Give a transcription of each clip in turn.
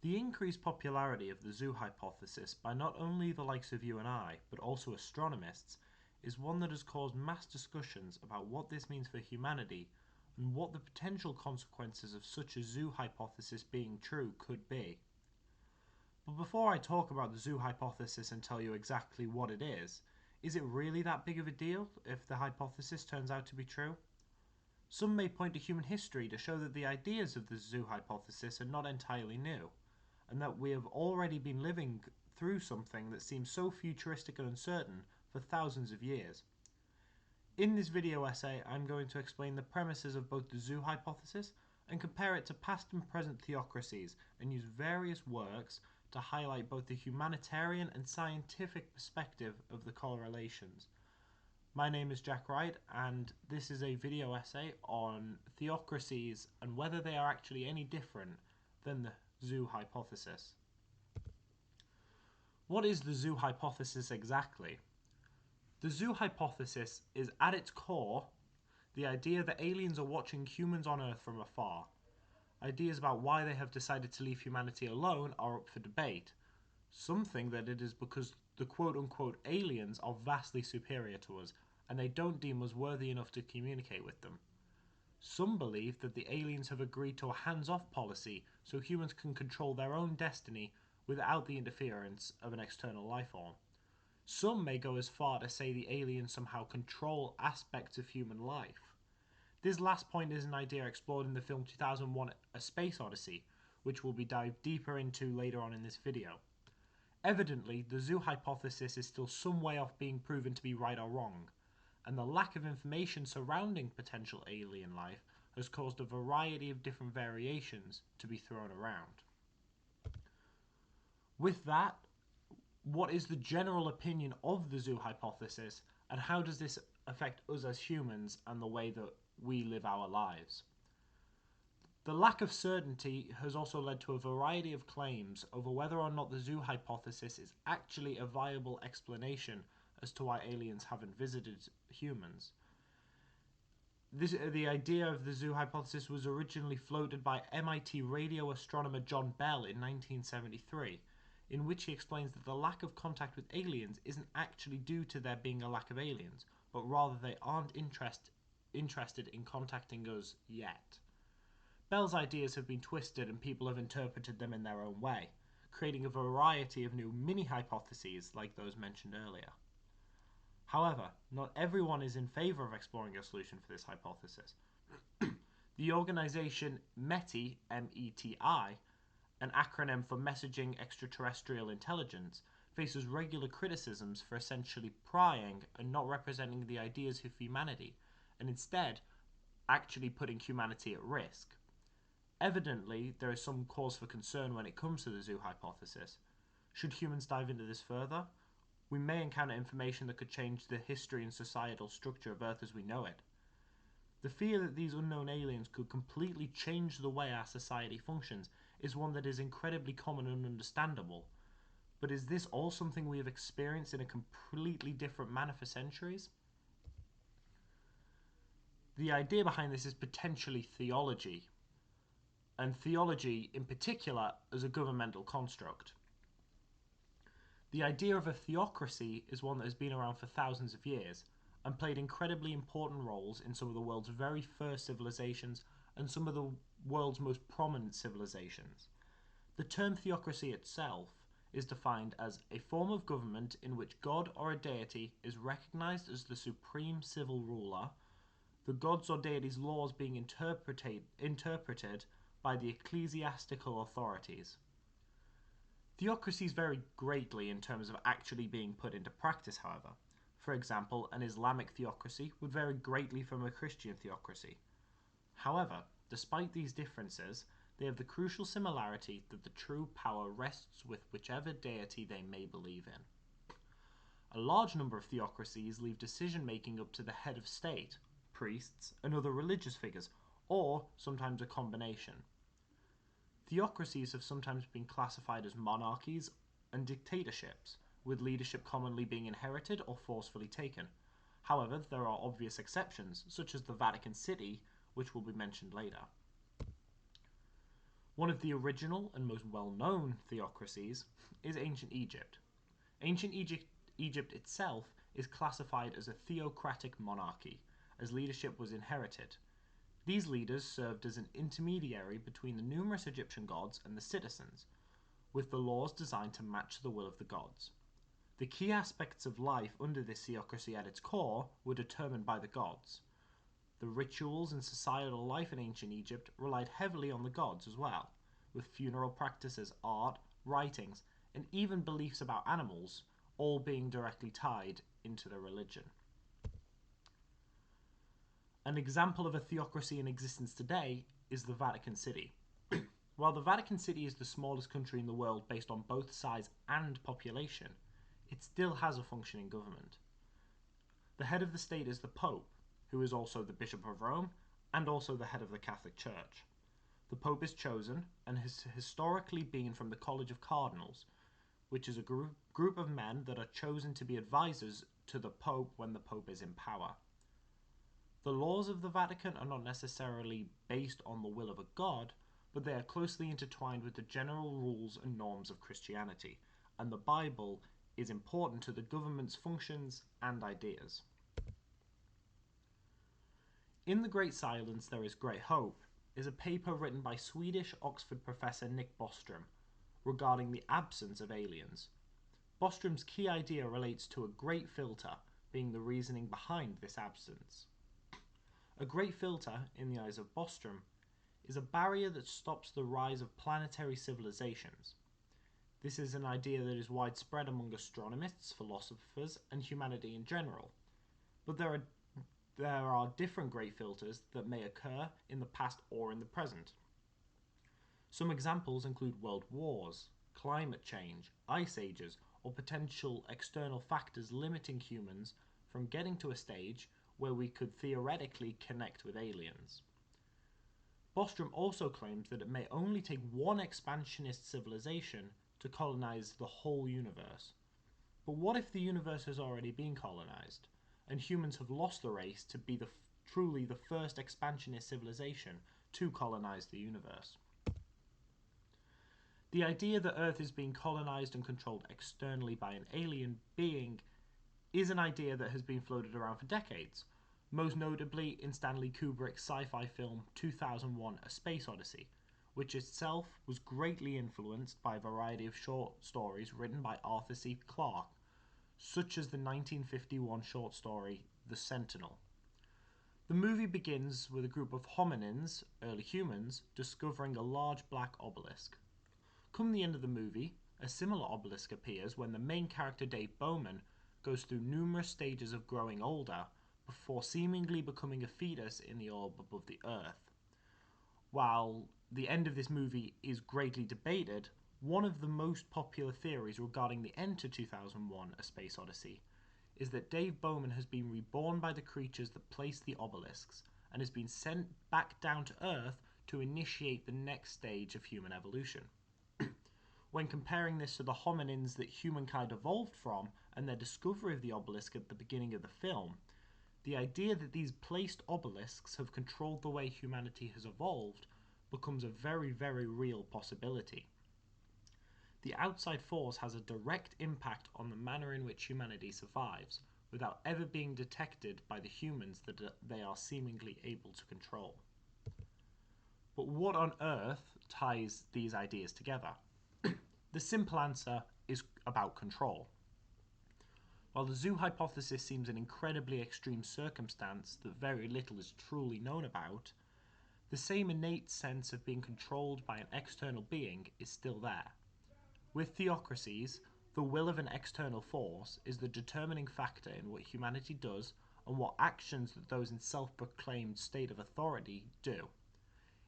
The increased popularity of the zoo hypothesis by not only the likes of you and I, but also astronomists, is one that has caused mass discussions about what this means for humanity and what the potential consequences of such a zoo hypothesis being true could be. But before I talk about the zoo hypothesis and tell you exactly what it is it really that big of a deal if the hypothesis turns out to be true? Some may point to human history to show that the ideas of the zoo hypothesis are not entirely new, and that we have already been living through something that seems so futuristic and uncertain for thousands of years. In this video essay, I'm going to explain the premises of both the zoo hypothesis and compare it to past and present theocracies, and use various works to highlight both the humanitarian and scientific perspective of the correlations. My name is Jack Wright, and this is a video essay on theocracies and whether they are actually any different than the zoo hypothesis. What is the zoo hypothesis exactly? The zoo hypothesis is at its core the idea that aliens are watching humans on Earth from afar. Ideas about why they have decided to leave humanity alone are up for debate. Some think that it is because the quote-unquote aliens are vastly superior to us, and they don't deem us worthy enough to communicate with them. Some believe that the aliens have agreed to a hands-off policy so humans can control their own destiny without the interference of an external life form. Some may go as far to say the aliens somehow control aspects of human life. This last point is an idea explored in the film 2001 A Space Odyssey, which will be dived deeper into later on in this video. Evidently, the zoo hypothesis is still some way off being proven to be right or wrong, and the lack of information surrounding potential alien life has caused a variety of different variations to be thrown around. With that, what is the general opinion of the zoo hypothesis, and how does this affect us as humans and the way that we live our lives? The lack of certainty has also led to a variety of claims over whether or not the zoo hypothesis is actually a viable explanation as to why aliens haven't visited humans. The idea of the zoo hypothesis was originally floated by MIT radio astronomer John Bell in 1973, in which he explains that the lack of contact with aliens isn't actually due to there being a lack of aliens, but rather they aren't interested in contacting us yet. Bell's ideas have been twisted and people have interpreted them in their own way, creating a variety of new mini-hypotheses like those mentioned earlier. However, not everyone is in favour of exploring a solution for this hypothesis. The organisation METI, M-E-T-I, an acronym for Messaging Extraterrestrial Intelligence, faces regular criticisms for essentially prying and not representing the ideas of humanity, and instead actually putting humanity at risk. Evidently, there is some cause for concern when it comes to the zoo hypothesis. Should humans dive into this further, we may encounter information that could change the history and societal structure of Earth as we know it. The fear that these unknown aliens could completely change the way our society functions is one that is incredibly common and understandable. But is this all something we have experienced in a completely different manner for centuries? The idea behind this is potentially theology, and theology in particular as a governmental construct. The idea of a theocracy is one that has been around for thousands of years and played incredibly important roles in some of the world's very first civilizations and some of the world's most prominent civilizations. The term theocracy itself is defined as a form of government in which God or a deity is recognized as the supreme civil ruler, the god's or deity's laws being interpreted by the ecclesiastical authorities. Theocracies vary greatly in terms of actually being put into practice, however. For example, an Islamic theocracy would vary greatly from a Christian theocracy. However, despite these differences, they have the crucial similarity that the true power rests with whichever deity they may believe in. A large number of theocracies leave decision-making up to the head of state, priests, and other religious figures, or sometimes a combination. Theocracies have sometimes been classified as monarchies and dictatorships, with leadership commonly being inherited or forcefully taken. However, there are obvious exceptions, such as the Vatican City, which will be mentioned later. One of the original and most well-known theocracies is ancient Egypt. Ancient Egypt itself is classified as a theocratic monarchy, as leadership was inherited. These leaders served as an intermediary between the numerous Egyptian gods and the citizens, with the laws designed to match the will of the gods. The key aspects of life under this theocracy at its core were determined by the gods. The rituals and societal life in ancient Egypt relied heavily on the gods as well, with funeral practices, art, writings, and even beliefs about animals all being directly tied into their religion. An example of a theocracy in existence today is the Vatican City. While the Vatican City is the smallest country in the world based on both size and population, it still has a functioning government. The head of the state is the Pope, who is also the Bishop of Rome and also the head of the Catholic Church. The Pope is chosen and has historically been from the College of Cardinals, which is a group of men that are chosen to be advisors to the Pope when the Pope is in power. The laws of the Vatican are not necessarily based on the will of a god, but they are closely intertwined with the general rules and norms of Christianity, and the Bible is important to the government's functions and ideas. In The Great Silence, There is Great Hope is a paper written by Swedish Oxford professor Nick Bostrom regarding the absence of aliens. Bostrom's key idea relates to a great filter being the reasoning behind this absence. A great filter, in the eyes of Bostrom, is a barrier that stops the rise of planetary civilizations. This is an idea that is widespread among astronomists, philosophers, and humanity in general. But there are different great filters that may occur in the past or in the present. Some examples include world wars, climate change, ice ages, or potential external factors limiting humans from getting to a stage where we could theoretically connect with aliens. Bostrom also claims that it may only take one expansionist civilization to colonize the whole universe. But what if the universe has already been colonized, and humans have lost the race to be truly the first expansionist civilization to colonize the universe? The idea that Earth is being colonized and controlled externally by an alien being is an idea that has been floated around for decades, most notably in Stanley Kubrick's sci-fi film 2001: A Space Odyssey, which itself was greatly influenced by a variety of short stories written by Arthur C. Clarke, such as the 1951 short story The Sentinel. The movie begins with a group of hominins, early humans, discovering a large black obelisk. Come the end of the movie, a similar obelisk appears when the main character Dave Bowman goes through numerous stages of growing older before seemingly becoming a fetus in the orb above the Earth. While the end of this movie is greatly debated, one of the most popular theories regarding the end to 2001: A Space Odyssey is that Dave Bowman has been reborn by the creatures that placed the obelisks and has been sent back down to Earth to initiate the next stage of human evolution. When comparing this to the hominins that humankind evolved from and their discovery of the obelisk at the beginning of the film, the idea that these placed obelisks have controlled the way humanity has evolved becomes a very, very real possibility. The outside force has a direct impact on the manner in which humanity survives, without ever being detected by the humans that they are seemingly able to control. But what on earth ties these ideas together? The simple answer is about control. While the zoo hypothesis seems an incredibly extreme circumstance that very little is truly known about, the same innate sense of being controlled by an external being is still there. With theocracies, the will of an external force is the determining factor in what humanity does and what actions that those in self-proclaimed state of authority do.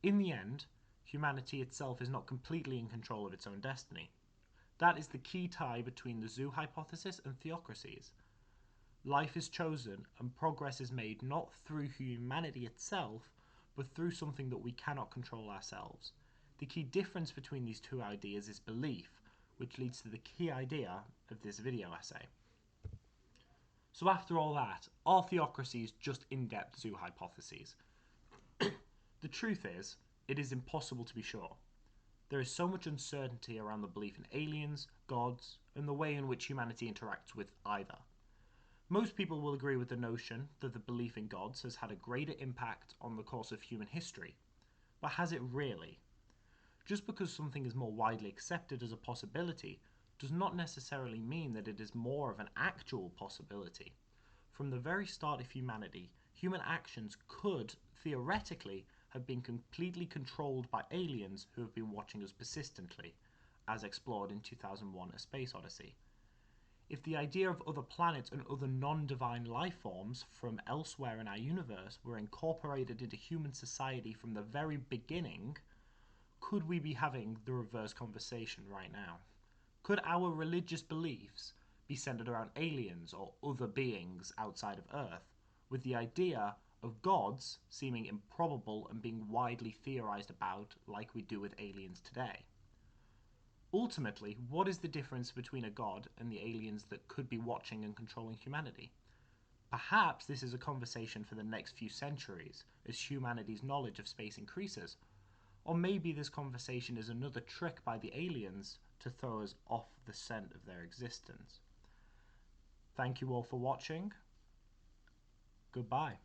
In the end, humanity itself is not completely in control of its own destiny. That is the key tie between the zoo hypothesis and theocracies. Life is chosen and progress is made not through humanity itself, but through something that we cannot control ourselves. The key difference between these two ideas is belief, which leads to the key idea of this video essay. So after all that, are theocracies just in-depth zoo hypotheses? The truth is, it is impossible to be sure. There is so much uncertainty around the belief in aliens, gods, and the way in which humanity interacts with either. Most people will agree with the notion that the belief in gods has had a greater impact on the course of human history. But has it really? Just because something is more widely accepted as a possibility does not necessarily mean that it is more of an actual possibility. From the very start of humanity, human actions could, theoretically, have been completely controlled by aliens who have been watching us persistently, as explored in 2001: A Space Odyssey. If the idea of other planets and other non-divine life forms from elsewhere in our universe were incorporated into human society from the very beginning, could we be having the reverse conversation right now? Could our religious beliefs be centered around aliens or other beings outside of Earth, with the idea of gods seeming improbable and being widely theorized about like we do with aliens today? Ultimately, what is the difference between a god and the aliens that could be watching and controlling humanity? Perhaps this is a conversation for the next few centuries as humanity's knowledge of space increases. Or maybe this conversation is another trick by the aliens to throw us off the scent of their existence. Thank you all for watching. Goodbye.